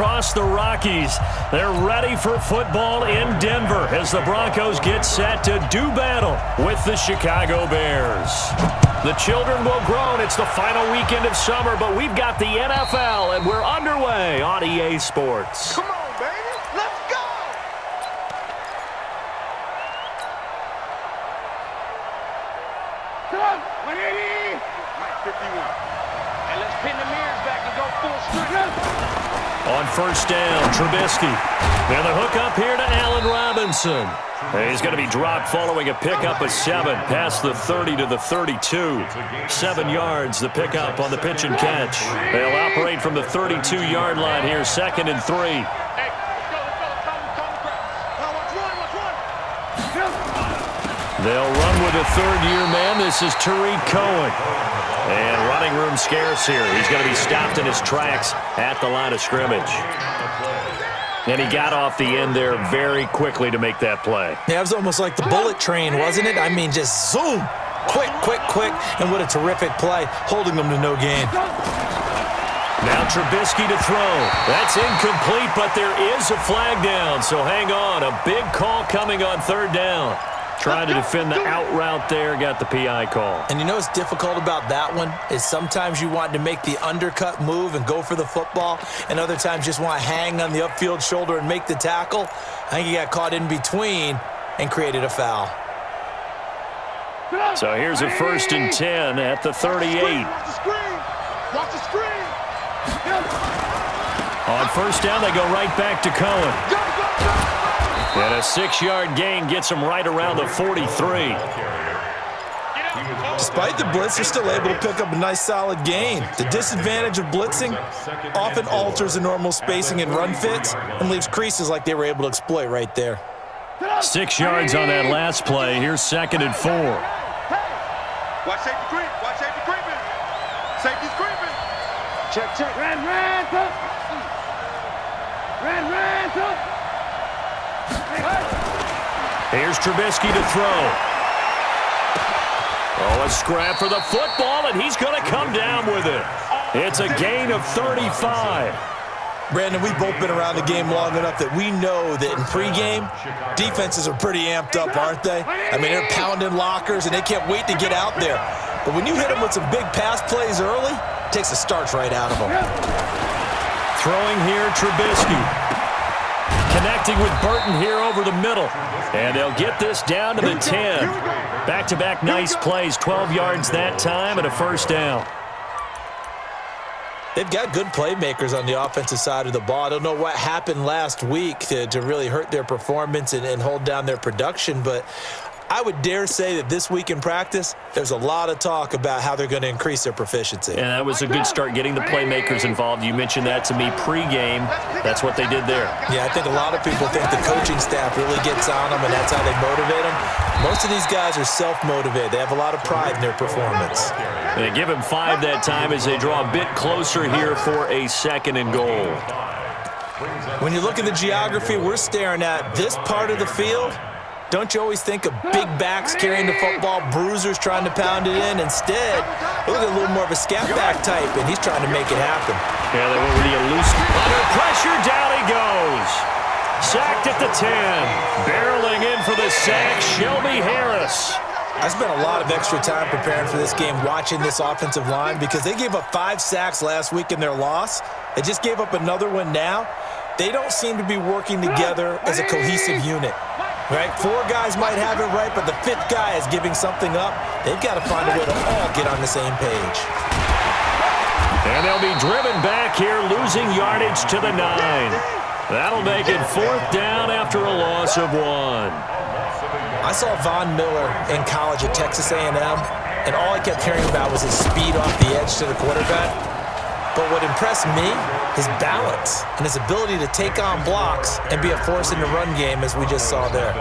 across the Rockies. They're ready for football in Denver as the Broncos get set to do battle with the Chicago Bears. The children will groan. It's the final weekend of summer, but we've got the NFL, and we're underway on EA Sports. Come on, baby. Let's go. Come on. 180. 51. And let's pin the mirrors back and go full strength. On first down, Trubisky. And the hook up here to Allen Robinson. He's going to be dropped following a pickup of 7 past the 30 to the 32. 7 yards, the pickup on the pitch and catch. They'll operate from the 32-yard line here, 2nd and 3. They'll run with a third-year man. This is Tariq Cohen. And running room scarce here. He's going to be stopped in his tracks at the line of scrimmage. And he got off the end there very quickly to make that play. Yeah, it was almost like the bullet train, wasn't it? I mean, just zoom. Quick, quick, quick. And what a terrific play, holding them to no gain. Now Trubisky to throw. That's incomplete, but there is a flag down. So hang on. A big call coming on 3rd down. Trying to defend the out route there, got the PI call. And you know what's difficult about that one is sometimes you want to make the undercut move and go for the football, and other times just want to hang on the upfield shoulder and make the tackle. I think he got caught in between and created a foul. So here's a 1st and 10 at the 38. Watch the screen. Watch the screen. On first down, they go right back to Cohen. And a 6-yard gain gets him right around the 43. Despite the blitz, they're still able to pick up a nice solid gain. The disadvantage of blitzing often alters the normal spacing and run fits and leaves creases like they were able to exploit right there. 6 yards on that last play. Here's 2nd and 4. Watch safety creep. Watch safety creeping. Safety's creeping. Check, check. Ran, top. Here's Trubisky to throw. Oh, a scrap for the football, and he's going to come down with it. It's a gain of 35. Brandon, we've both been around the game long enough that we know that in pregame, defenses are pretty amped up, aren't they? I mean, they're pounding lockers, and they can't wait to get out there. But when you hit them with some big pass plays early, it takes the starch right out of them. Throwing here, Trubisky. Connecting with Burton here over the middle. And they'll get this down to the 10. Back-to-back nice plays, 12 yards that time and a 1st down. They've got good playmakers on the offensive side of the ball. I don't know what happened last week to really hurt their performance and hold down their production, but I would dare say that this week in practice, there's a lot of talk about how they're going to increase their proficiency. And that was a good start, getting the playmakers involved. You mentioned that to me pregame. That's what they did there. Yeah, I think a lot of people think the coaching staff really gets on them, and that's how they motivate them. Most of these guys are self-motivated. They have a lot of pride in their performance. They give him 5 that time as they draw a bit closer here for a 2nd and goal. When you look at the geography we're staring at, this part of the field, don't you always think of big backs carrying the football, bruisers trying to pound it in? Instead, look at a little more of a scat back type, and he's trying to make it happen. Yeah, they went with the elusive. Under pressure, down he goes. Sacked at the 10. Barreling in for the sack, Shelby Harris. I spent a lot of extra time preparing for this game, watching this offensive line, because they gave up 5 sacks last week in their loss. They just gave up another one now. They don't seem to be working together as a cohesive unit. Right? 4 guys might have it right, but the 5th guy is giving something up. They've got to find a way to all get on the same page. And they'll be driven back here, losing yardage to the 9. That'll make it 4th down after a loss of 1. I saw Von Miller in college at Texas A&M, and all I kept hearing about was his speed off the edge to the quarterback. But what impressed me, his balance and his ability to take on blocks and be a force in the run game, as we just saw there.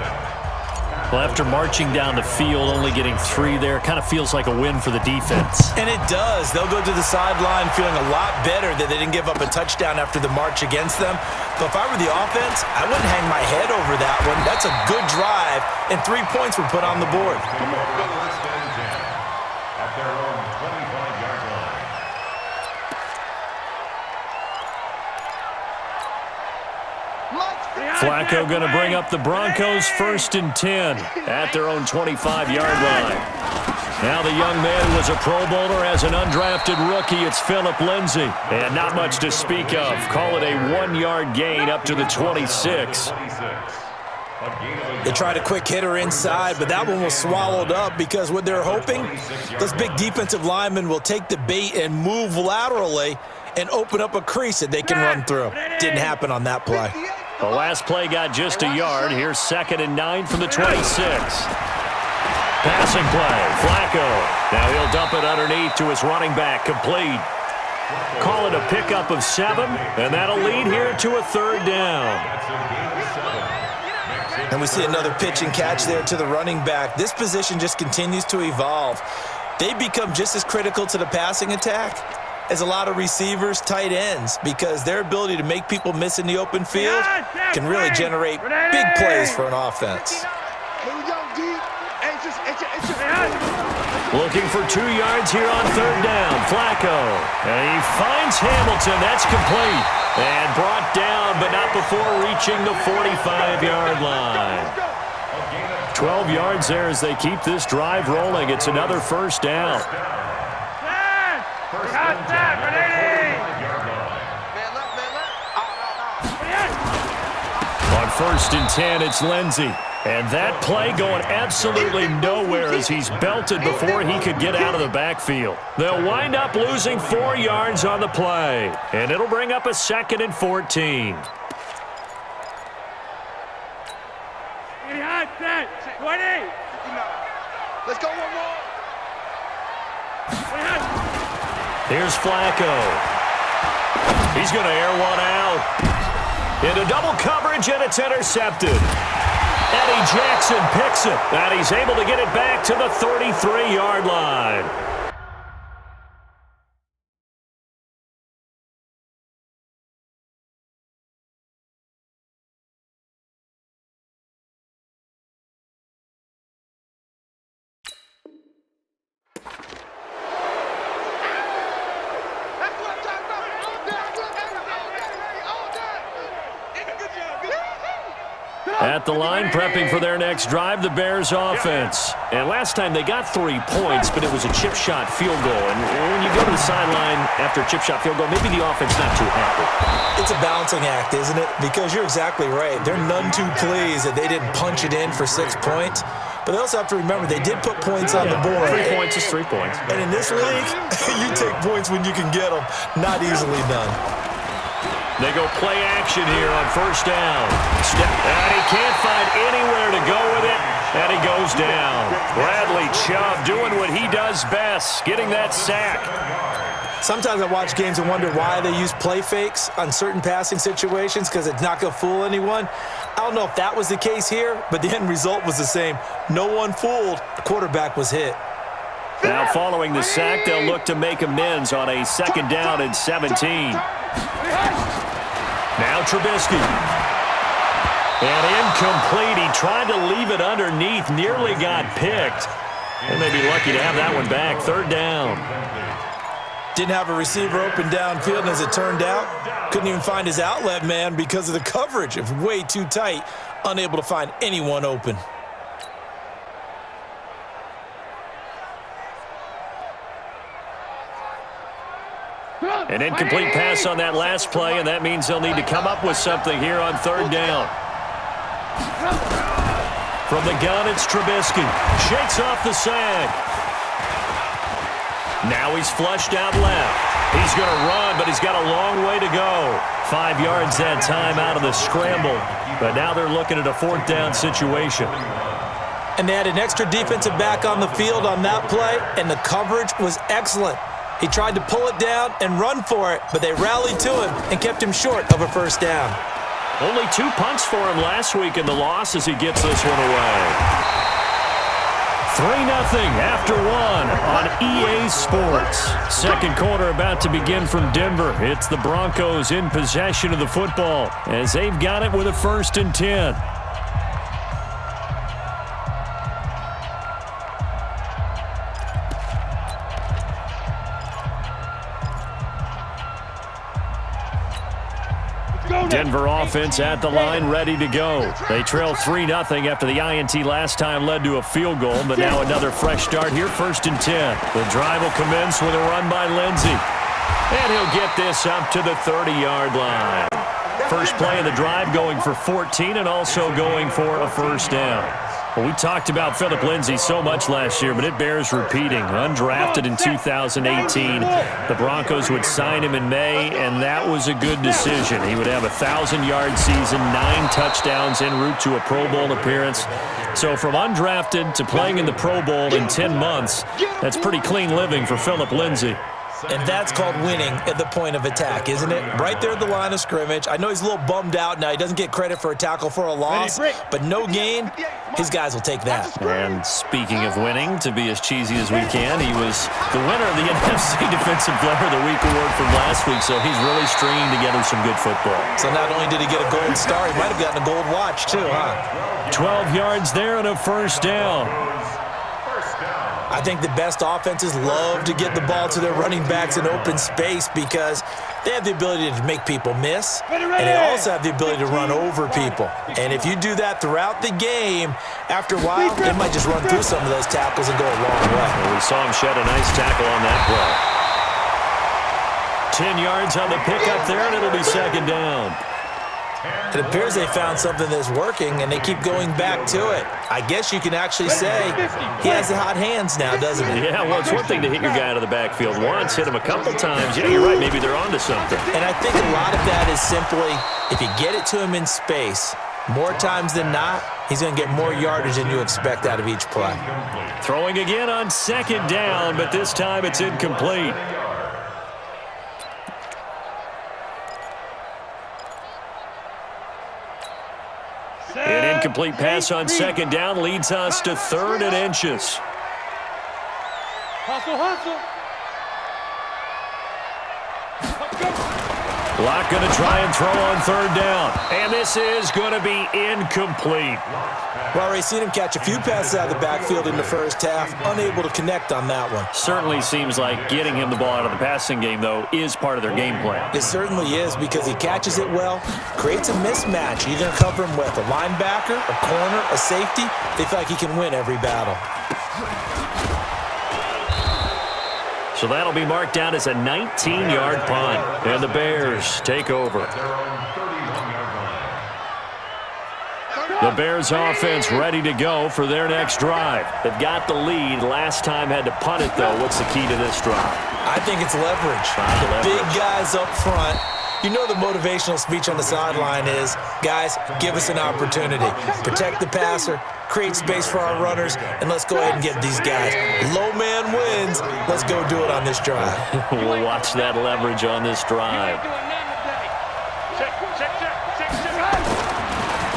Well, after marching down the field, only getting 3 there, kind of feels like a win for the defense. And it does. They'll go to the sideline feeling a lot better that they didn't give up a touchdown after the march against them. But if I were the offense, I wouldn't hang my head over that one. That's a good drive, and 3 points were put on the board. Flacco going to bring up the Broncos 1st and 10 at their own 25-yard line. Now the young man was a Pro Bowler as an undrafted rookie. It's Phillip Lindsay. And not much to speak of. Call it a 1-yard gain up to the 26. They tried a quick hitter inside, but that one was swallowed up because what they're hoping, those big defensive linemen will take the bait and move laterally and open up a crease that they can run through. Didn't happen on that play. The last play got just a yard. Here's 2nd and 9 from the 26. Passing play, Flacco. Now he'll dump it underneath to his running back, complete. Call it a pickup of 7, and that'll lead here to a 3rd down. And we see another pitch and catch there to the running back. This position just continues to evolve. They become just as critical to the passing attack as a lot of receivers, tight ends, because their ability to make people miss in the open field can really generate big plays for an offense. Looking for 2 yards here on 3rd down. Flacco. And he finds Hamilton. That's complete. And brought down, but not before reaching the 45-yard line. 12 yards there as they keep this drive rolling. It's another 1st down. On 1st and 10, it's Lindsay. And that play going absolutely nowhere as he's belted before he could get out of the backfield. They'll wind up losing 4 yards on the play. And it'll bring up a 2nd and 14. Let's go one more. Here's Flacco. He's going to air one out. Into double coverage, and it's intercepted. Eddie Jackson picks it, and he's able to get it back to the 33-yard line. At the line, prepping for their next drive, the Bears offense. And last time they got 3 points, but it was a chip shot field goal. And when you go to the sideline after a chip shot field goal, maybe the offense not too happy. It's a balancing act, isn't it? Because you're exactly right. They're none too pleased that they didn't punch it in for 6 points. But they also have to remember they did put points on the board. 3 points is 3 points. And in this league, you take points when you can get them. Not easily done. They go play action here on 1st down. And he can't find anywhere to go with it, and he goes down. Bradley Chubb doing what he does best, getting that sack. Sometimes I watch games and wonder why they use play fakes on certain passing situations because it's not going to fool anyone. I don't know if that was the case here, but the end result was the same. No one fooled. The quarterback was hit. Now following the sack, they'll look to make amends on a 2nd down and 17. Now Trubisky. And incomplete. He tried to leave it underneath, nearly got picked. And they'd be lucky to have that one back. 3rd down. Didn't have a receiver open downfield, and as it turned out, couldn't even find his outlet man because of the coverage. It was way too tight, unable to find anyone open. An incomplete pass on that last play, and that means they'll need to come up with something here on 3rd down. From the gun, it's Trubisky. Shakes off the sag. Now he's flushed out left. He's going to run, but he's got a long way to go. 5 yards that time out of the scramble. But now they're looking at a 4th down situation. And they had an extra defensive back on the field on that play, and the coverage was excellent. He tried to pull it down and run for it, but they rallied to him and kept him short of a 1st down. Only 2 punts for him last week in the loss as he gets this one away. 3-0 after 1 on EA Sports. 2nd quarter about to begin from Denver. It's the Broncos in possession of the football as they've got it with a 1st and 10. Denver offense at the line, ready to go. They trail 3-0 after the INT last time led to a field goal, but now another fresh start here, 1st and 10. The drive will commence with a run by Lindsey. And he'll get this up to the 30-yard line. First play of the drive going for 14 and also going for a first down. Well, we talked about Phillip Lindsay so much last year, but it bears repeating. Undrafted in 2018, the Broncos would sign him in May, and that was a good decision. He would have a 1,000-yard season, 9 touchdowns en route to a Pro Bowl appearance. So from undrafted to playing in the Pro Bowl in 10 months, that's pretty clean living for Phillip Lindsay. And that's called winning at the point of attack, isn't it? Right there at the line of scrimmage. I know he's a little bummed out now. He doesn't get credit for a tackle for a loss, but no gain, his guys will take that. And speaking of winning, to be as cheesy as we can, he was the winner of the NFC Defensive Player of the Week award from last week, so he's really stringing together some good football. So not only did he get a gold star, he might have gotten a gold watch too, huh? 12 yards there and a first down. I think the best offenses love to get the ball to their running backs in open space because they have the ability to make people miss, and they also have the ability to run over people. And if you do that throughout the game, after a while, they might just run through some of those tackles and go a long way. Well, we saw him shed a nice tackle on that play. 10 yards on the pickup there, and it'll be 2nd down. It appears they found something that's working, and they keep going back to it. I guess you can actually say he has the hot hands now, doesn't he? Yeah, well, it's one thing to hit your guy out of the backfield once, hit him a couple times. Yeah, you're right. Maybe they're onto something. And I think a lot of that is simply if you get it to him in space, more times than not, he's going to get more yardage than you expect out of each play. Throwing again on 2nd down, but this time it's incomplete. An incomplete pass on 2nd down leads us to 3rd and inches. Hustle. Locke going to try and throw on 3rd down. And this is going to be incomplete. Well, already seen him catch a few passes out of the backfield in the first half, unable to connect on that one. Certainly seems like getting him the ball out of the passing game, though, is part of their game plan. It certainly is because he catches it well, creates a mismatch. You're going to cover him with a linebacker, a corner, a safety. They feel like he can win every battle. So that'll be marked down as a 19-yard punt. And the Bears take over. The Bears offense ready to go for their next drive. They've got the lead. Last time had to punt it, though. What's the key to this drive? I think it's leverage. The big guys up front. You know the motivational speech on the sideline is, guys, give us an opportunity. Protect the passer, create space for our runners, and let's go ahead and get these guys. Low man wins. Let's go do it on this drive. We'll watch that leverage on this drive.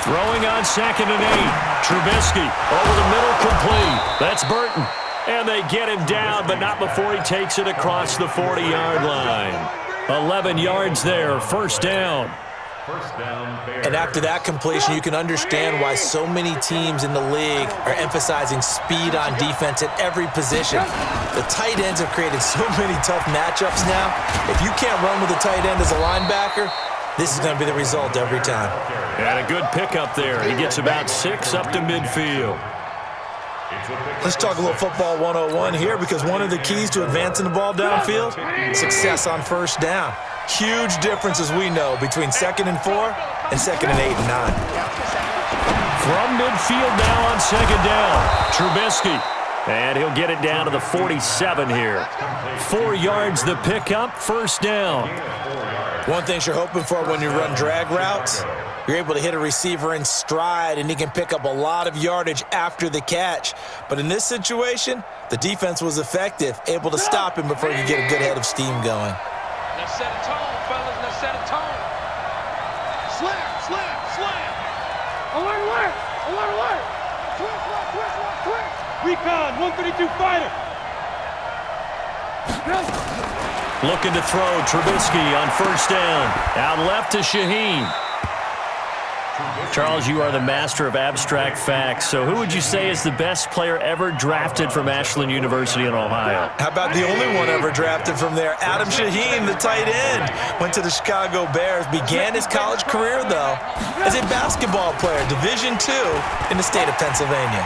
Throwing on 2nd and 8. Trubisky over the middle, complete. That's Burton. And they get him down, but not before he takes it across the 40-yard line. 11 yards there, 1st down. And after that completion, you can understand why so many teams in the league are emphasizing speed on defense at every position. The tight ends have created so many tough matchups now. If you can't run with a tight end as a linebacker, this is going to be the result every time. And a good pickup there. He gets about 6 up to midfield. Let's talk a little football 101 here because one of the keys to advancing the ball downfield, success on 1st down. Huge difference, as we know, between 2nd and 4 and 2nd and 8 and 9. From midfield now on 2nd down, Trubisky. And he'll get it down to the 47 here. 4 yards the pickup, 1st down. One thing you're hoping for when you run drag routes, you're able to hit a receiver in stride, and he can pick up a lot of yardage after the catch. But in this situation, the defense was effective, able to stop him before he could get a good head of steam going. Let's set a tone, fellas. Let's set a tone. Slam. Alert. Twist. Recon, 132 fighter. Looking to throw, Trubisky on 1st down. Out left to Shaheen. Charles, you are the master of abstract facts. So who would you say is the best player ever drafted from Ashland University in Ohio? How about the only one ever drafted from there? Adam Shaheen, the tight end, went to the Chicago Bears, began his college career, though, as a basketball player, Division II in the state of Pennsylvania.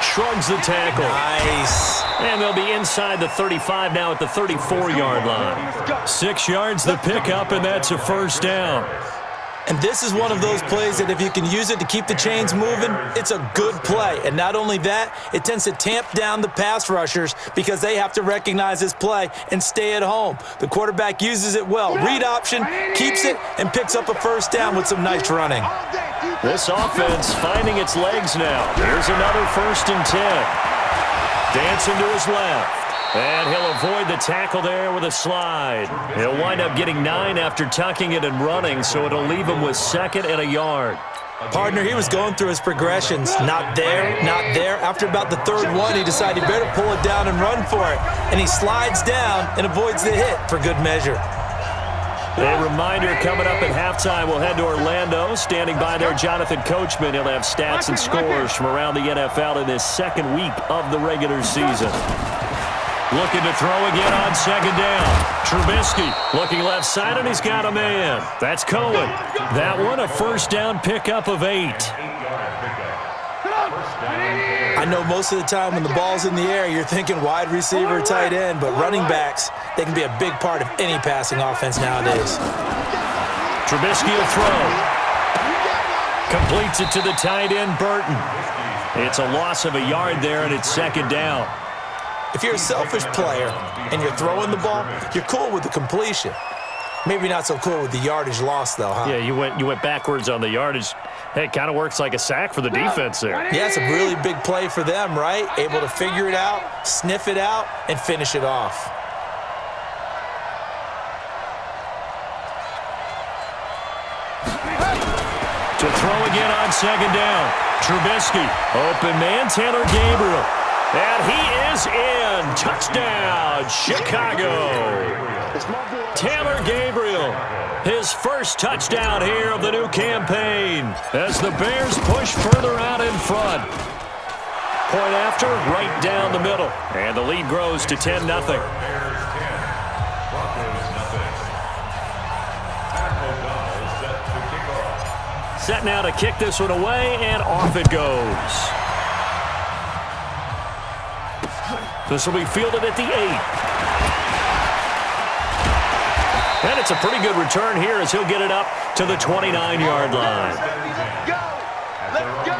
Shrugs the tackle. Nice. And they'll be inside the 35 now at the 34-yard line. 6 yards the pickup, and that's a first down. And this is one of those plays that if you can use it to keep the chains moving, it's a good play. And not only that, it tends to tamp down the pass rushers because they have to recognize this play and stay at home. The quarterback uses it well. Read option, keeps it, and picks up a first down with some nice running. This offense finding its legs now. Here's another 1st and 10. Dancing to his left. And he'll avoid the tackle there with a slide. He'll wind up getting 9 after tucking it and running, so it'll leave him with 2nd and a yard. Partner, he was going through his progressions. Not there, not there. After about the 3rd one, he decided he better pull it down and run for it. And he slides down and avoids the hit for good measure. A reminder coming up at halftime, we'll head to Orlando. Standing by there, Jonathan Coachman. He'll have stats and scores from around the NFL in this 2nd week of the regular season. Looking to throw again on 2nd down. Trubisky looking left side, and he's got a man. That's Cohen. That one, a first down pickup of 8. I know most of the time when the ball's in the air, you're thinking wide receiver, tight end, but running backs, they can be a big part of any passing offense nowadays. Trubisky will throw. Completes it to the tight end, Burton. It's a loss of a yard there, and it's 2nd down. If you're a selfish player and you're throwing the ball, you're cool with the completion. Maybe not so cool with the yardage loss, though, huh? Yeah, you went backwards on the yardage. Hey, it kind of works like a sack for the defense there. Yeah, it's a really big play for them, right? Able to figure it out, sniff it out, and finish it off. To throw again on 2nd down. Trubisky, open man, Taylor Gabriel. And he is in. Touchdown, Chicago. Taylor Gabriel, his first touchdown here of the new campaign as the Bears push further out in front. Point after, right down the middle. And the lead grows to 10-0. Set now to kick this one away, and off it goes. This will be fielded at the 8. And it's a pretty good return here as he'll get it up to the 29-yard line. Let's go.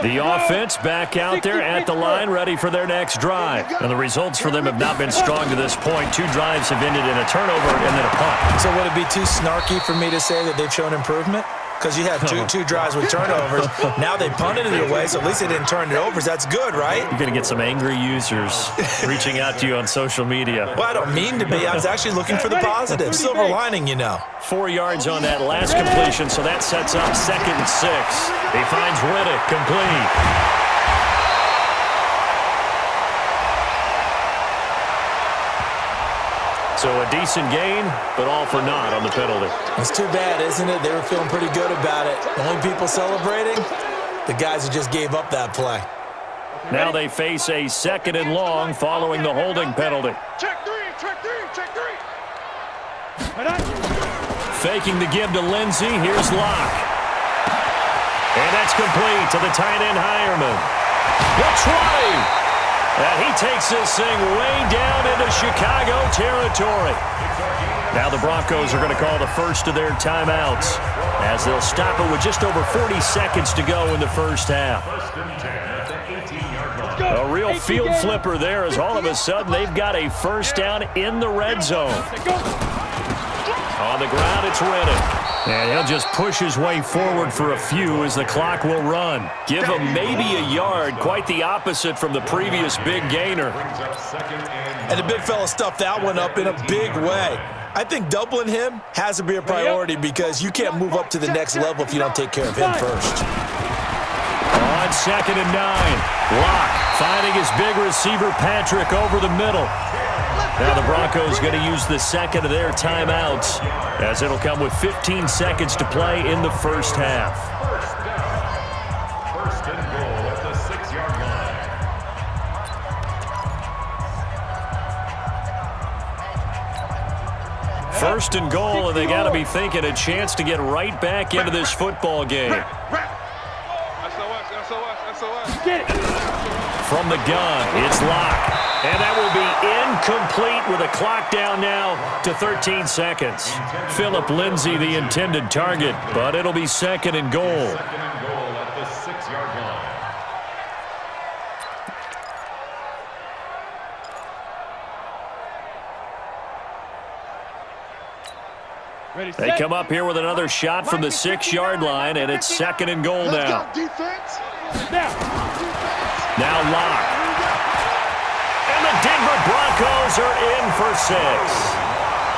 The offense back out there at the line, ready for their next drive. And the results for them have not been strong to this point. 2 drives have ended in a turnover and then a punt. So would it be too snarky for me to say that they've shown improvement? Because you had two drives with turnovers. Now they punted it away, so at least they didn't turn it over. That's good, right? You're going to get some angry users reaching out to you on social media. Well, I don't mean to be. I was actually looking for the positive. Silver lining, you know. 4 yards on that last completion, so that sets up 2nd and 6. He finds Riddick complete. So a decent gain, but all for naught on the penalty. It's too bad, isn't it? They were feeling pretty good about it. The only people celebrating, the guys who just gave up that play. Now they face a 2nd and long following the holding penalty. Check 3, check 3, check 3. Faking the give to Lindsey. Here's Locke. And that's complete to the tight end Hireman. The try. And he takes this thing way down into Chicago territory. Now the Broncos are going to call the first of their timeouts as they'll stop it with just over 40 seconds to go in the first half. A real field flipper there as all of a sudden they've got a first down in the red zone. On the ground, it's Riddick. And he'll just push his way forward for a few as the clock will run. Give him maybe a yard, quite the opposite from the previous big gainer. And the big fella stuffed that one up in a big way. I think doubling him has to be a priority because you can't move up to the next level if you don't take care of him first. On 2nd and 9, Locke finding his big receiver Patrick over the middle. Now the Broncos going to use the second of their timeouts, as it'll come with 15 seconds to play in the first half. First and goal at the 6-yard line. First and goal, and they got to be thinking a chance to get right back into this football game. From the gun, it's Locke. And that will be incomplete with a clock down now to 13 seconds. Phillip Lindsay, the intended target, but it'll be second and goal. Second and goal at the 6-yard line. They come up here with another shot from the 6-yard line, and it's second and goal now. Now Locke. And the Denver Broncos are in for 6.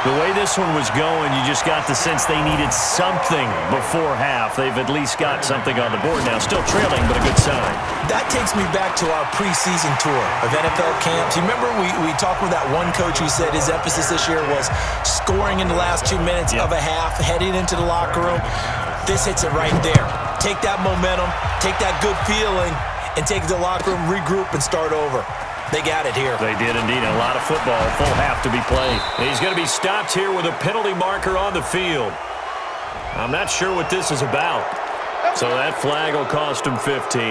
The way this one was going, you just got the sense they needed something before half. They've at least got something on the board now. Still trailing, but a good sign. That takes me back to our preseason tour of NFL camps. You remember we talked with that one coach who said his emphasis this year was scoring in the last 2 minutes of a half, heading into the locker room. This hits it right there. Take that momentum, take that good feeling, and take it to the locker room, regroup, and start over. They got it here. They did indeed. A lot of football, full half to be played. And he's going to be stopped here with a penalty marker on the field. I'm not sure what this is about. So that flag will cost him 15.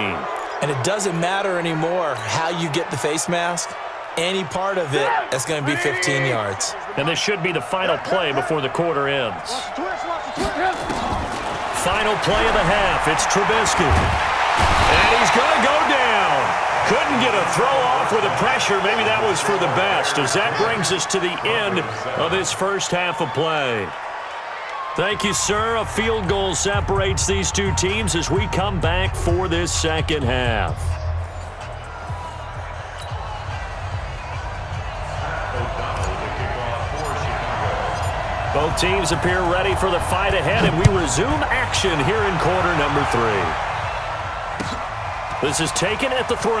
And it doesn't matter anymore how you get the face mask. Any part of it, that's going to be 15 yards. And this should be the final play before the quarter ends. Final play of the half. It's Trubisky. And he's going to go down. Couldn't get a throw off with the pressure. Maybe that was for the best, as that brings us to the end of this first half of play. Thank you, sir. A field goal separates these two teams as we come back for this second half. Both teams appear ready for the fight ahead, and we resume action here in quarter number 3. This is taken at the 3.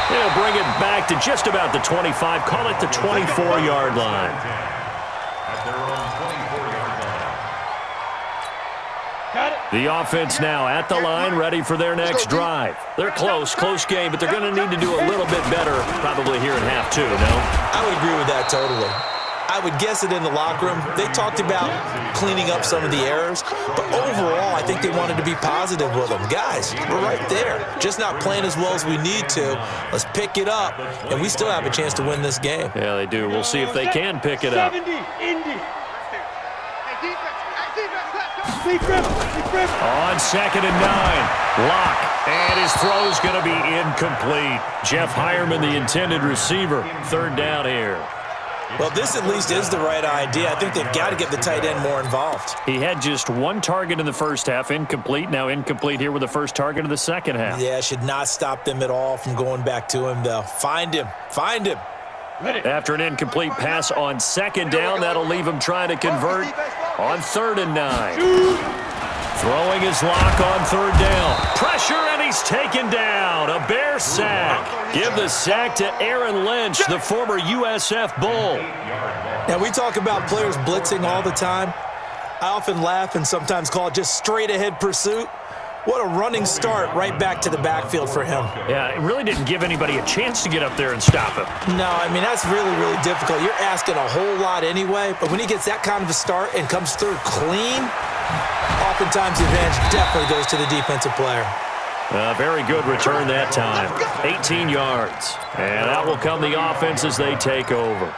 They'll bring it back to just about the 25. Call it the 24-yard line. At their own 24-yard line. The offense now at the line, ready for their next drive. They're close game, but they're going to need to do a little bit better probably here in half 2, no? I would agree with that totally. I would guess it in the locker room. They talked about cleaning up some of the errors, but overall, I think they wanted to be positive with them. Guys, we're right there. Just not playing as well as we need to. Let's pick it up, and we still have a chance to win this game. Yeah, they do. We'll see if they can pick it up. On second and 9, Locke, and his throw's going to be incomplete. Jeff Hireman, the intended receiver. Third down here. Well, this at least is the right idea. I think they've got to get the tight end more involved. He had just one target in the first half, incomplete. Now incomplete here with the first target of the second half. Yeah, should not stop them at all from going back to him, though. Find him. Find him. After an incomplete pass on second down, that'll leave him trying to convert on third and 9. Throwing his Lock on third down. Pressure, and he's taken down. A Bear sack. Give the sack to Aaron Lynch, the former USF Bull. Now, we talk about players blitzing all the time. I often laugh and sometimes call it just straight-ahead pursuit. What a running start right back to the backfield for him. Yeah, it really didn't give anybody a chance to get up there and stop him. No, I mean, that's really, really difficult. You're asking a whole lot anyway, but when he gets that kind of a start and comes through clean, oftentimes the advantage definitely goes to the defensive player. Very good return that time. 18 yards. And out will come the offense as they take over.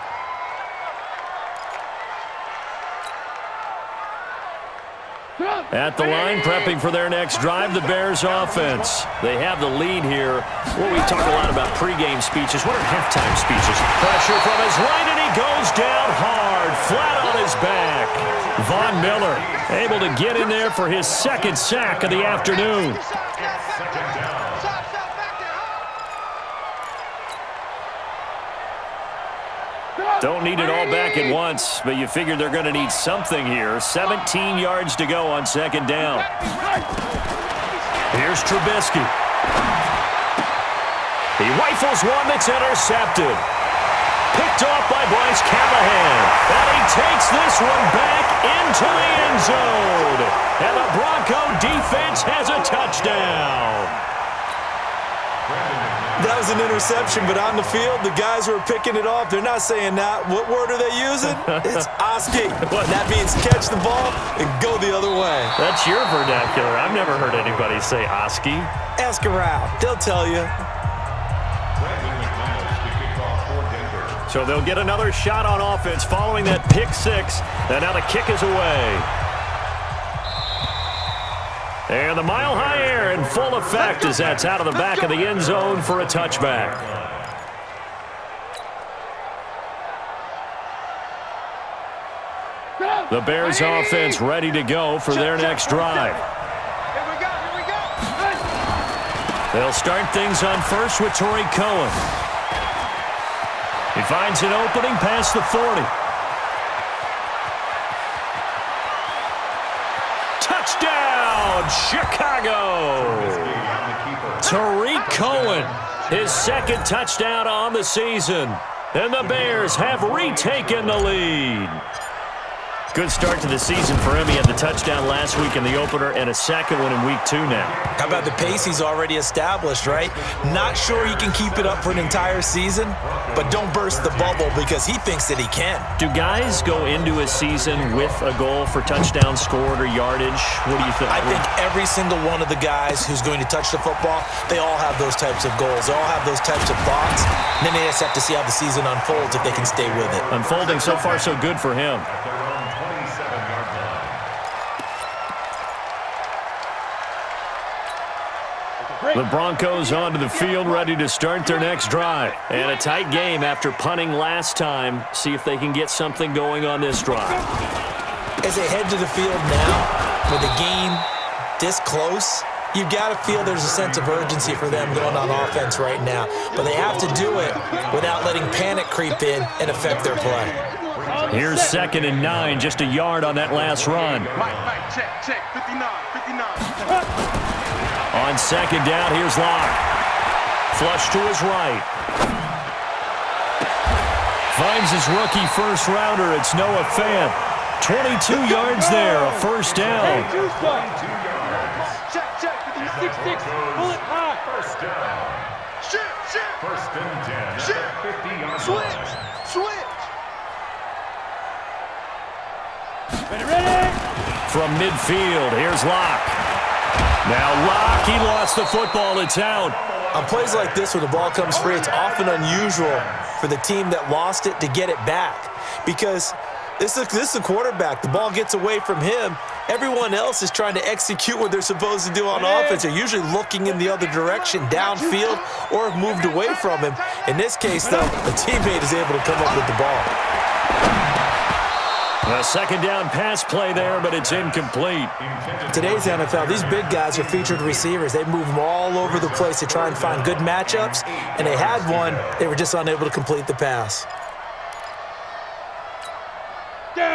At the line, prepping for their next drive, the Bears offense. They have the lead here. Well, we talk a lot about pregame speeches. What are halftime speeches? Pressure from his right, and he goes down hard, flat on his back. Von Miller able to get in there for his second sack of the afternoon. Don't need it all back at once, but you figure they're going to need something here. 17 yards to go on second down. Here's Trubisky. He rifles one that's intercepted. Picked off by Bryce Callahan. And he takes this one back into the end zone. And the Bronco defense has a touchdown. That was an interception, but on the field, the guys who are picking it off, they're not saying that. What word are they using? It's Oski. That means catch the ball and go the other way. That's your vernacular. I've never heard anybody say Oski. Ask around. They'll tell you. So they'll get another shot on offense following that pick six. And now the kick is away. And the mile-high air in full effect as that's out of the back of the end zone for a touchback. The Bears offense ready to go for their next drive. Here we go. They'll start things on first with Torrey Cohen. He finds an opening past the 40. Touchdown, Chicago! Tariq Cohen, his second touchdown on the season. And the Bears have retaken the lead. Good start to the season for him. He had the touchdown last week in the opener and a second one in week 2 now. How about the pace he's already established, right? Not sure he can keep it up for an entire season, but don't burst the bubble because he thinks that he can. Do guys go into a season with a goal for touchdowns scored or yardage? What do you think? I think every single one of the guys who's going to touch the football, they all have those types of goals. They all have those types of thoughts. And then they just have to see how the season unfolds if they can stay with it. Unfolding so far so good for him. The Broncos onto the field, ready to start their next drive. And a tight game after punting last time. See if they can get something going on this drive. As they head to the field now, with the game this close, you've got to feel there's a sense of urgency for them going on offense right now. But they have to do it without letting panic creep in and affect their play. Here's 2nd and 9, just a yard on that last run. Mike, check, 59. On 2nd down, here's Locke. Flush to his right. Finds his rookie first-rounder. It's Noah Fant. 22 yards there, a first down. Check, 6-6, pull it high. First down. Shit. First and 10. Shit. 50-yard Switch. Ready. From midfield, here's Locke. Now Locke, he lost the football. It's out. On plays like this where the ball comes free, it's often unusual for the team that lost it to get it back because this is a quarterback. The ball gets away from him. Everyone else is trying to execute what they're supposed to do on offense. They're usually looking in the other direction, downfield, or have moved away from him. In this case, though, the teammate is able to come up with the ball. A second down pass play there, but it's incomplete. Today's NFL, these big guys are featured receivers. They move them all over the place to try and find good matchups, and they had one. They were just unable to complete the pass.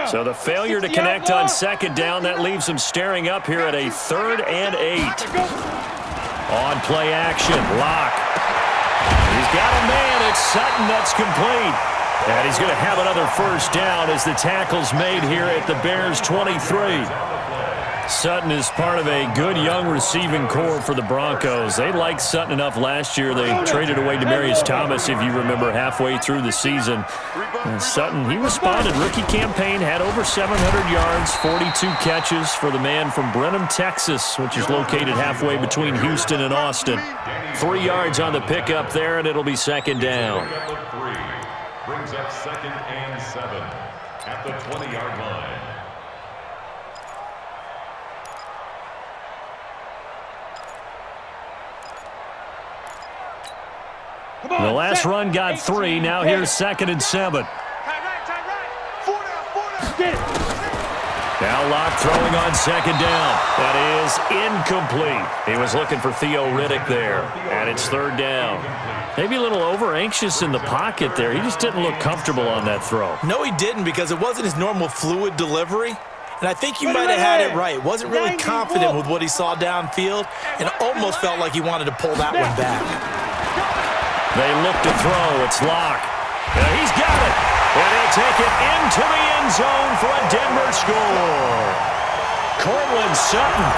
So the failure to connect on second down, that leaves them staring up here at a 3rd and 8. On play action, Locke. He's got a man. It's Sutton. That's complete. And he's going to have another first down as the tackle's made here at the Bears' 23. Sutton is part of a good young receiving core for the Broncos. They liked Sutton enough last year. They traded away Demaryius Thomas, if you remember, halfway through the season. And Sutton, he responded. Rookie campaign, had over 700 yards, 42 catches for the man from Brenham, Texas, which is located halfway between Houston and Austin. 3 yards on the pickup there, and it'll be second down. Brings up 2nd and 7 at the 20-yard line. The last run got 3. Now here's 2nd and 7. Now Locke throwing on second down. That is incomplete. He was looking for Theo Riddick there. And it's 3rd down. Maybe a little over-anxious in the pocket there. He just didn't look comfortable on that throw. No, he didn't because it wasn't his normal fluid delivery. And I think you might have had it right. Wasn't really confident with what he saw downfield and almost felt like he wanted to pull that one back. They look to throw. It's Locke. He's got it. And he'll take it into the end zone for a Denver score. Cortland Sutton,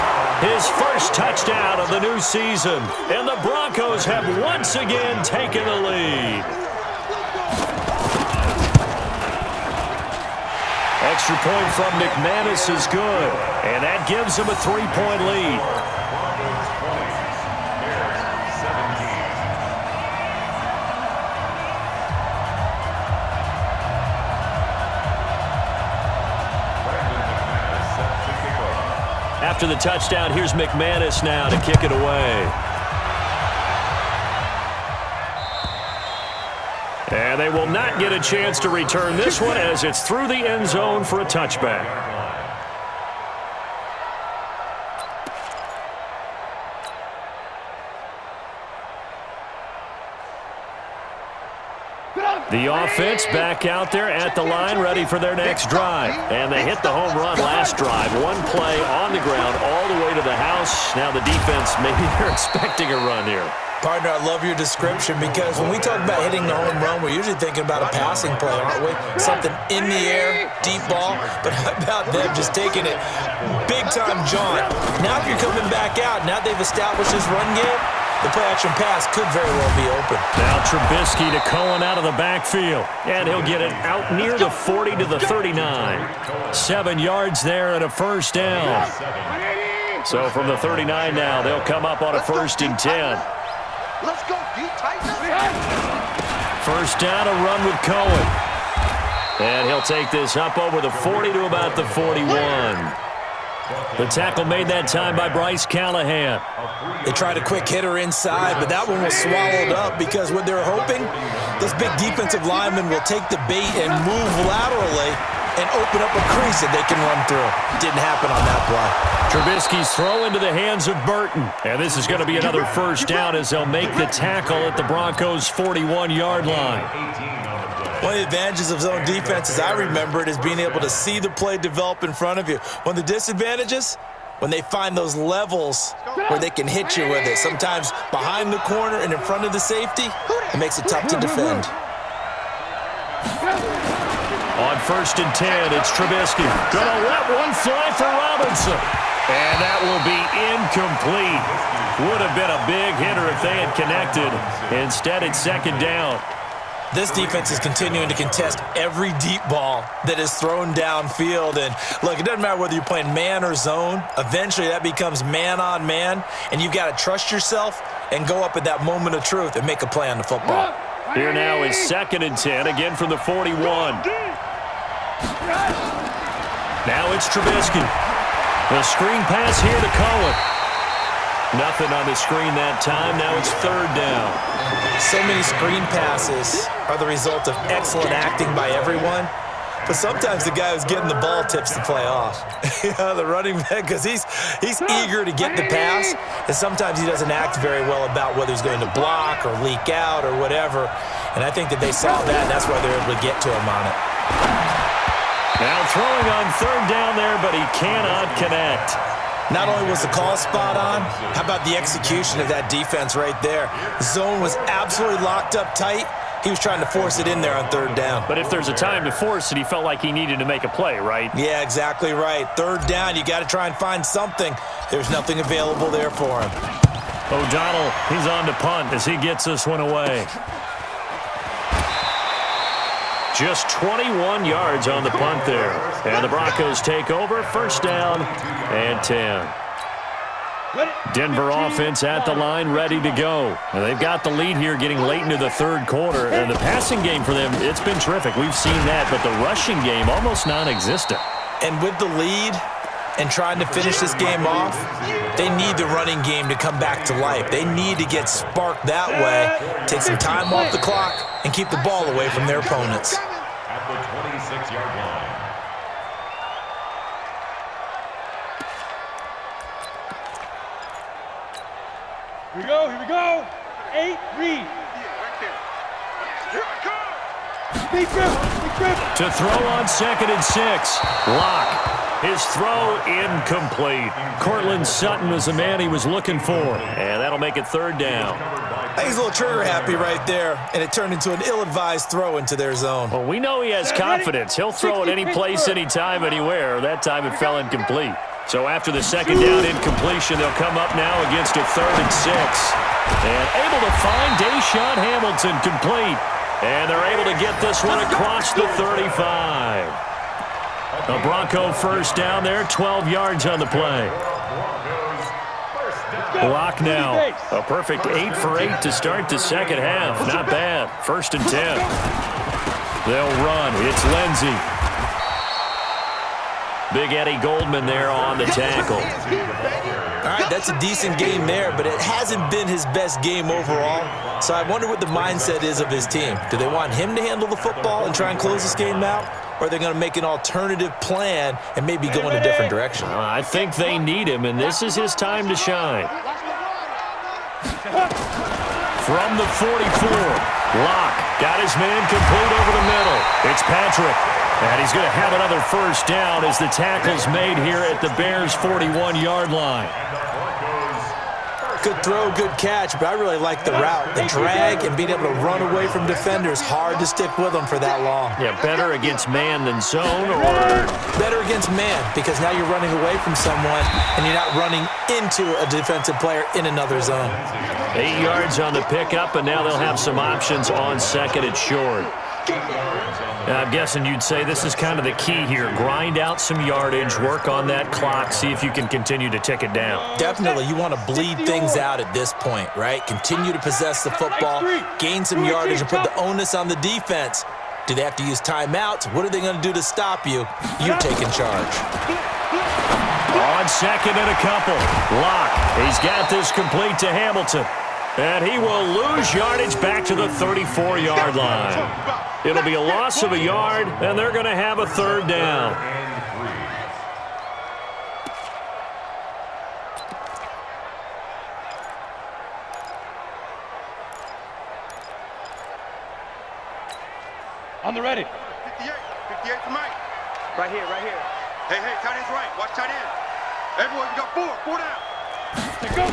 his first touchdown of the new season. And the Broncos have once again taken the lead. Extra point from McManus is good. And that gives him a 3-point lead. After the touchdown, here's McManus now to kick it away. And they will not get a chance to return this one as it's through the end zone for a touchback. The offense back out there at the line, ready for their next drive. And they hit the home run last drive. One play on the ground all the way to the house. Now the defense, maybe they're expecting a run here. Partner, I love your description because when we talk about hitting the home run, we're usually thinking about a passing play, aren't we? Something in the air, deep ball. But how about them just taking it big-time jaunt? Now if you're coming back out, now they've established this run game, the play-action pass could very well be open. Now Trubisky to Cohen out of the backfield. And he'll get it out near the 40 to the 39. 7 yards there and a first down. So from the 39 now, they'll come up on a 1st and 10. Let's go, D-Titan. First down, a run with Cohen. And he'll take this up over the 40 to about the 41. The tackle made that time by Bryce Callahan. They tried a quick hitter inside, but that one was swallowed up because what they're hoping, this big defensive lineman will take the bait and move laterally and open up a crease that they can run through. Didn't happen on that play. Trubisky's throw into the hands of Burton. And this is going to be another first down as they'll make the tackle at the Broncos' 41-yard line. One of the advantages of zone defense, as I remember it, is being able to see the play develop in front of you. One of the disadvantages, when they find those levels where they can hit you with it, sometimes behind the corner and in front of the safety, it makes it tough to defend. On 1st and 10, it's Trubisky. Gonna let one fly for Robinson. And that will be incomplete. Would have been a big hitter if they had connected. Instead, it's 2nd down. This defense is continuing to contest every deep ball that is thrown downfield. And look, it doesn't matter whether you're playing man or zone. Eventually, that becomes man on man. And you've got to trust yourself and go up at that moment of truth and make a play on the football. Here now is 2nd and 10, again from the 41. Now it's Trubisky. The screen pass here to Cohen. Nothing on the screen that time. Now it's 3rd down. So many screen passes are the result of excellent acting by everyone. But sometimes the guy who's getting the ball tips the play off. The running back, because he's eager to get the pass, and sometimes he doesn't act very well about whether he's going to block or leak out or whatever. And I think that they saw that, and that's why they're able to get to him on it. Now throwing on 3rd down there, but he cannot connect. Not only was the call spot on, how about the execution of that defense right there? Zone was absolutely locked up tight. He was trying to force it in there on 3rd down. But if there's a time to force it, he felt like he needed to make a play, right? Yeah, exactly right. 3rd down, you got to try and find something. There's nothing available there for him. O'Donnell, he's on to punt as he gets this one away. Just 21 yards on the punt there. And the Broncos take over, 1st down and 10. Denver offense at the line, ready to go. And they've got the lead here getting late into the 3rd quarter. And the passing game for them, it's been terrific. We've seen that, but the rushing game almost non-existent. And with the lead and trying to finish this game off, they need the running game to come back to life. They need to get sparked that way, take some time off the clock, and keep the ball away from their opponents. At the 26-yard line. Here we go. 8, read. Big grip. To throw on 2nd and 6. Locke. His throw incomplete. Cortland Sutton was the man he was looking for. And that'll make it 3rd down. I think he's a little trigger happy right there, and it turned into an ill-advised throw into their zone. Well, we know he has confidence. He'll throw it any place, anytime, anywhere. That time it fell incomplete. So after the second down incompletion, they'll come up now against a 3rd and 6. And able to find Deshaun Hamilton complete. And they're able to get this one across the 35. A Bronco first down there, 12 yards on the play. Block now. A perfect 8 for 8 to start the second half. Not bad. 1st and 10. They'll run. It's Lindsey. Big Eddie Goldman there on the tackle. All right, that's a decent game there, but it hasn't been his best game overall. So I wonder what the mindset is of his team. Do they want him to handle the football and try and close this game out? Or are they going to make an alternative plan and maybe go in a different direction? I think they need him, and this is his time to shine. From the 44, Locke got his man complete over the middle. It's Patrick, and he's going to have another first down as the tackle's made here at the Bears' 41-yard line. Good throw, good catch, but I really like the route. The drag and being able to run away from defenders, hard to stick with them for that long. Yeah, better against man than zone, or? Better against man, because now you're running away from someone and you're not running into a defensive player in another zone. 8 yards on the pickup, and now they'll have some options on 2nd and short. I'm guessing you'd say this is kind of the key here. Grind out some yardage, work on that clock, see if you can continue to tick it down. Definitely. You want to bleed things out at this point, right? Continue to possess the football, gain some yardage, and put the onus on the defense. Do they have to use timeouts? What are they going to do to stop you? You're taking charge. On 2nd and a couple. Locke. He's got this complete to Hamilton. And he will lose yardage back to the 34-yard line. It'll be a loss of a yard, and they're going to have a 3rd down. On the ready. 58. 58 for Mike. Right here, right here. Hey, tight end's right. Watch tight end. Hey, boys, we got 4 down. Let's go.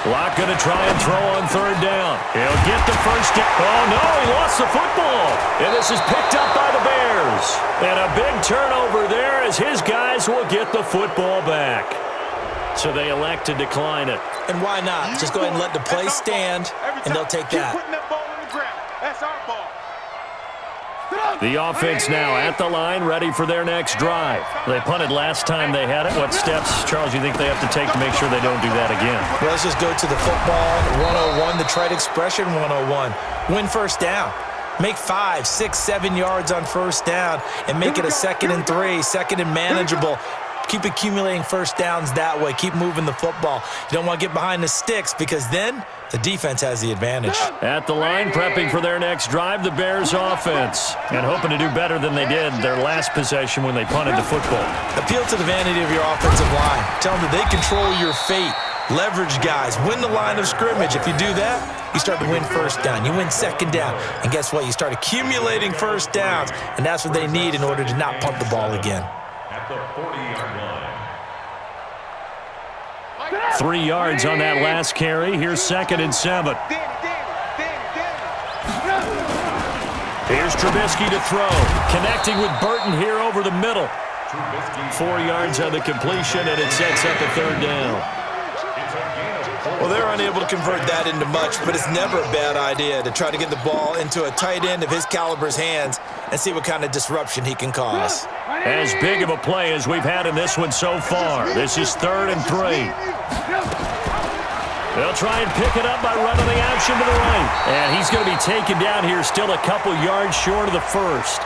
Locke going to try and throw on 3rd down. He'll get the first down. Oh, no, he lost the football. And this is picked up by the Bears. And a big turnover there as his guys will get the football back. So they elect to decline it. And why not? Just go ahead and let the play stand, and they'll take that. Keep putting that ball on the ground. That's our ball. The offense now at the line, ready for their next drive. They punted last time they had it. What steps, Charles, you think they have to take to make sure they don't do that again? Well, let's just go to the football 101, the trite expression 101. Win first down. Make 5, 6, 7 yards on first down and make it a 2nd and 3, 2nd and manageable. Keep accumulating first downs that way. Keep moving the football. You don't want to get behind the sticks because then the defense has the advantage. At the line, prepping for their next drive, the Bears offense. And hoping to do better than they did their last possession when they punted the football. Appeal to the vanity of your offensive line. Tell them that they control your fate. Leverage guys. Win the line of scrimmage. If you do that, you start to win first down. You win 2nd down. And guess what? You start accumulating first downs. And that's what they need in order to not punt the ball again. At the 40-yard line. 3 yards on that last carry. Here's 2nd and 7. Here's Trubisky to throw. Connecting with Burton here over the middle. 4 yards on the completion, and it sets up a 3rd down. Well, they're unable to convert that into much, but it's never a bad idea to try to get the ball into a tight end of his caliber's hands and see what kind of disruption he can cause. As big of a play as we've had in this one so far. This is 3rd and 3. They'll try and pick it up by running the option to the right. And he's going to be taken down here still a couple yards short of the first.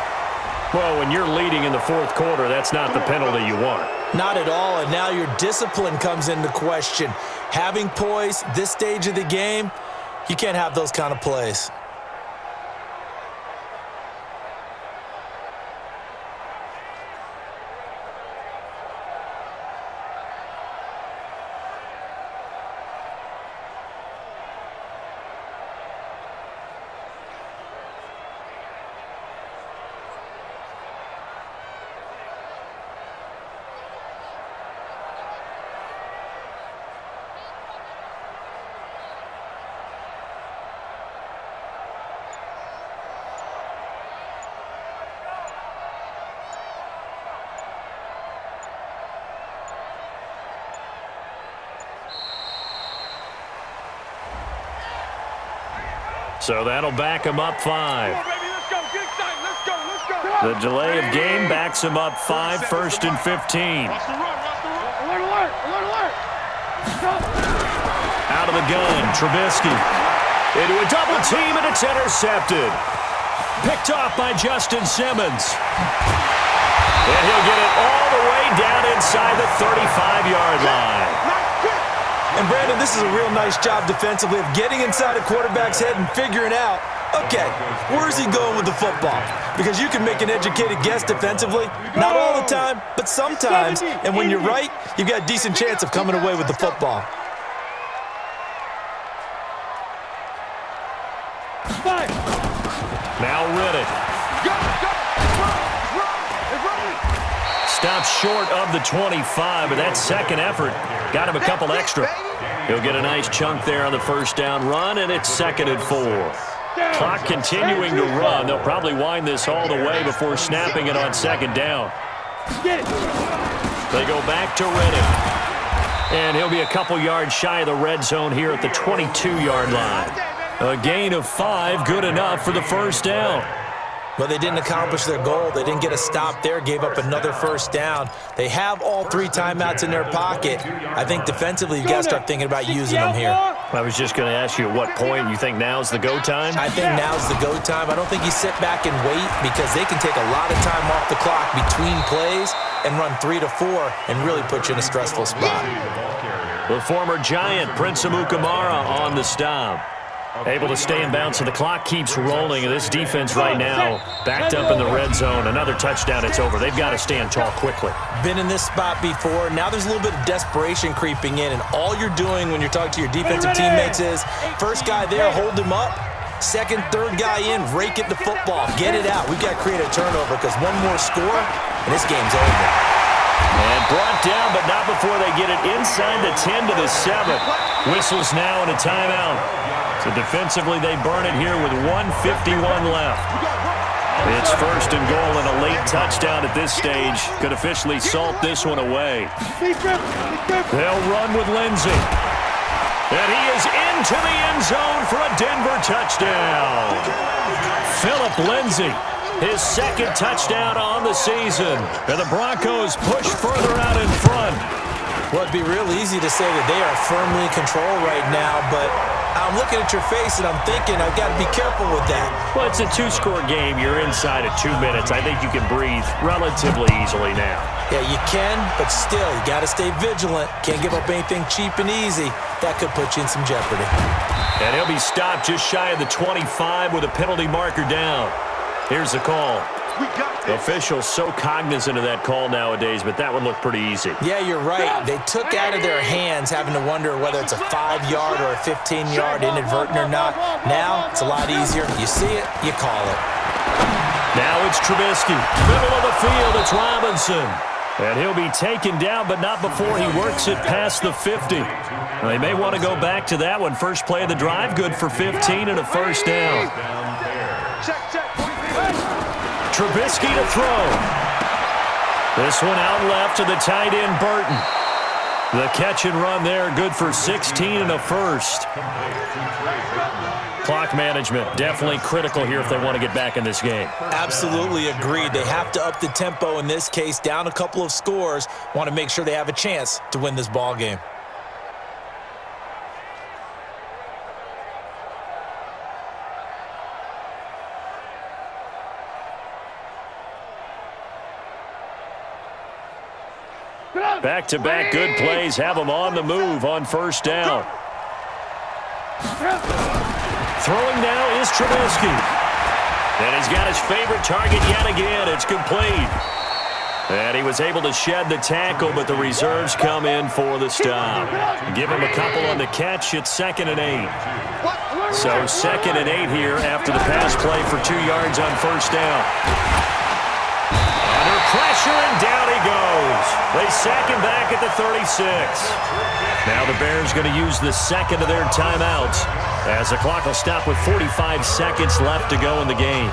Well, when you're leading in the 4th quarter, that's not the penalty you want. Not at all, and now your discipline comes into question. Having poise this stage of the game, you can't have those kind of plays. So that'll back him up 5. Come on, baby, let's go. Get excited. Let's go. Let's go. The delay of game backs him up 5, 1st and 15. Watch the run. Watch the run. Alert, alert, alert, alert. Stop. Out of the gun, Trubisky. Into a double team, and it's intercepted. Picked off by Justin Simmons. And he'll get it all the way down inside the 35-yard line. And Brandon, this is a real nice job defensively of getting inside a quarterback's head and figuring out, okay, where's he going with the football? Because you can make an educated guess defensively, not all the time, but sometimes. And when you're right, you've got a decent chance of coming away with the football. 5. Now Riddick. Stops short of the 25, but that second effort got him a couple extra. He'll get a nice chunk there on the first down run, and it's 2nd and 4. Clock continuing to run. They'll probably wind this all the way before snapping it on 2nd down. Get it. They go back to Riddick. And he'll be a couple yards shy of the red zone here at the 22-yard line. A gain of 5, good enough for the first down. Well, they didn't accomplish their goal. They didn't get a stop there, gave up another first down. They have all 3 timeouts in their pocket. I think defensively, you got to start thinking about using them here. I was just going to ask you at what point you think now's the go time? I think now's the go time. I don't think you sit back and wait because they can take a lot of time off the clock between plays and run 3 to 4 and really put you in a stressful spot. The former Giant, Prince Amukamara, on the stop. Able to stay in bounds, so the clock keeps rolling, and this defense right now backed up in the red zone. Another touchdown, it's over. They've got to stand tall quickly. Been in this spot before. Now there's a little bit of desperation creeping in, and all you're doing when you're talking to your defensive teammates is first guy there, hold him up. Second, third guy in, rake it to football. Get it out. We've got to create a turnover because one more score, and this game's over. And brought down, but not before they get it inside the 10 to the 7. Whistles now and a timeout. So defensively, they burn it here with 1:51 left. It's 1st and goal, and a late touchdown at this stage could officially salt this one away. They'll run with Lindsey. And he is into the end zone for a Denver touchdown. Phillip Lindsey, his 2nd touchdown on the season. And the Broncos push further out in front. Well, it'd be real easy to say that they are firmly in control right now, but I'm looking at your face and I'm thinking I've got to be careful with that. Well, it's a 2-score game. You're inside at 2 minutes. I think you can breathe relatively easily now. Yeah, you can, but still, you got to stay vigilant. Can't give up anything cheap and easy. That could put you in some jeopardy. And he'll be stopped just shy of the 25 with a penalty marker down. Here's the call. Officials so cognizant of that call nowadays, but that one looked pretty easy. Yeah, you're right. They took out of their hands having to wonder whether it's a 5-yard or a 15-yard inadvertent or not. Now, it's a lot easier. You see it, you call it. Now it's Trubisky. Middle of the field, it's Robinson. And he'll be taken down, but not before he works it past the 50. They may want to go back to that one. First play of the drive, good for 15 and a first down. Trubisky to throw. This one out left to the tight end, Burton. The catch and run there, good for 16 and a first. Clock management, definitely critical here if they want to get back in this game. Absolutely agreed. They have to up the tempo in this case, down a couple of scores. Want to make sure they have a chance to win this ball game. Back-to-back good plays have them on the move on first down. Throwing now is Trubisky. And he's got his favorite target yet again. It's complete. And he was able to shed the tackle, but the reserves come in for the stop. Give him a couple on the catch. It's 2nd and 8. So 2nd and 8 here after the pass play for 2 yards on first down. Under pressure, and down he goes. They sack him back at the 36. Now the Bears going to use the 2nd of their timeouts as the clock will stop with 45 seconds left to go in the game.